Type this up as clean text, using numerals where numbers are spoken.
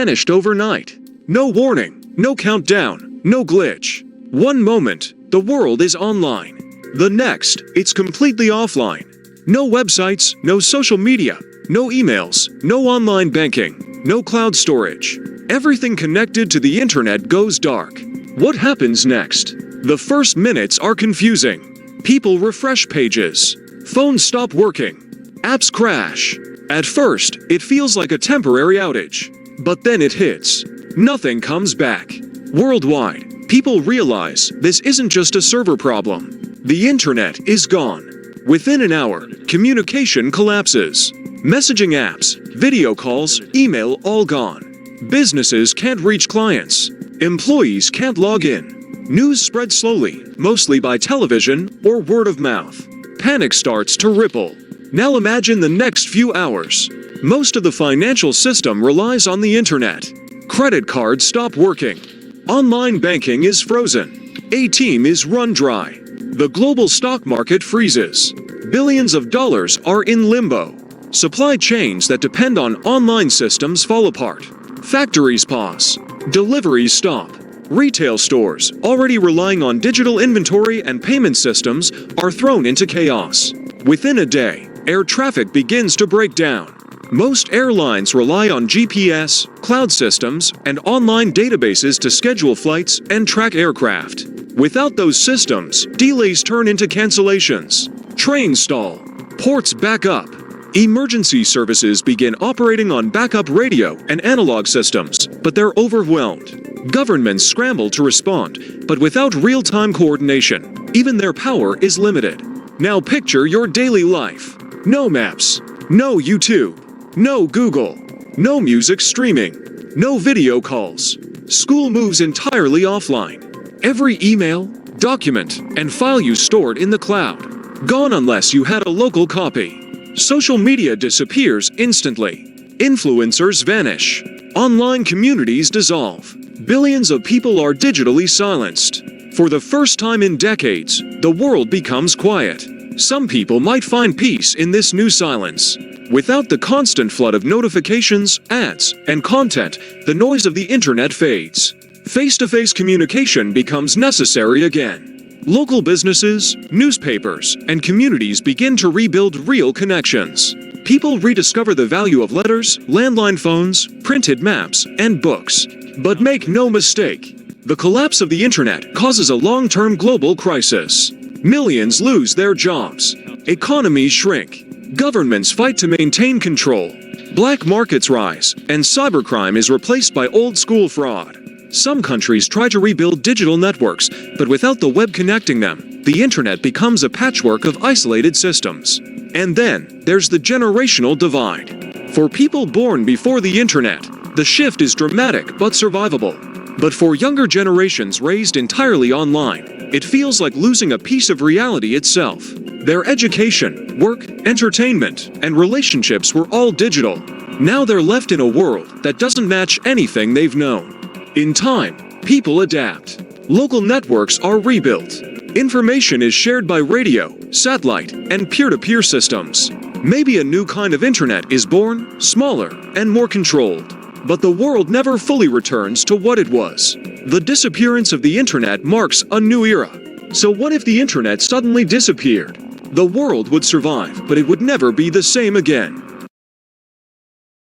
vanished overnight. No warning, no countdown, no glitch. One moment, the world is online. The next, it's completely offline. No websites, no social media, no emails, no online banking, no cloud storage. Everything connected to the internet goes dark. What happens next? The first minutes are confusing. People refresh pages. Phones stop working. Apps crash. At first, it feels like a temporary outage. But then it hits. Nothing comes back. Worldwide, people realize this isn't just a server problem. The internet is gone. Within an hour, communication collapses. Messaging apps, video calls, email all gone. Businesses can't reach clients. Employees can't log in. News spreads slowly, mostly by television or word of mouth. Panic starts to ripple. Now imagine the next few hours. Most of the financial system relies on the internet. Credit cards stop working. Online banking is frozen. ATM is run dry. The global stock market freezes. Billions of dollars are in limbo. Supply chains that depend on online systems fall apart. Factories pause. Deliveries stop. Retail stores, already relying on digital inventory and payment systems, are thrown into chaos. Within a day, air traffic begins to break down. Most airlines rely on GPS, cloud systems, and online databases to schedule flights and track aircraft. Without those systems, delays turn into cancellations. Trains stall. Ports back up. Emergency services begin operating on backup radio and analog systems, but they're overwhelmed. Governments scramble to respond, but without real-time coordination, even their power is limited. Now picture your daily life. No maps, no YouTube, no Google, no music streaming, no video calls. School moves entirely offline. Every email, document, and file you stored in the cloud, gone unless you had a local copy. Social media disappears instantly. Influencers vanish. Online communities dissolve. Billions of people are digitally silenced. For the first time in decades, the world becomes quiet. Some people might find peace in this new silence. Without the constant flood of notifications, ads, and content, the noise of the internet fades. Face-to-face communication becomes necessary again. Local businesses, newspapers, and communities begin to rebuild real connections. People rediscover the value of letters, landline phones, printed maps, and books. But make no mistake, the collapse of the internet causes a long-term global crisis. Millions lose their jobs. Economies shrink. Governments fight to maintain control. Black markets rise, and cybercrime is replaced by old-school fraud. Some countries try to rebuild digital networks, but without the web connecting them, the internet becomes a patchwork of isolated systems. And then, there's the generational divide. For people born before the internet, the shift is dramatic but survivable. But for younger generations raised entirely online, it feels like losing a piece of reality itself. Their education, work, entertainment, and relationships were all digital. Now they're left in a world that doesn't match anything they've known. In time, people adapt. Local networks are rebuilt. Information is shared by radio, satellite, and peer-to-peer systems. Maybe a new kind of internet is born, smaller, and more controlled. But the world never fully returns to what it was. The disappearance of the internet marks a new era. So what if the internet suddenly disappeared? The world would survive, but it would never be the same again.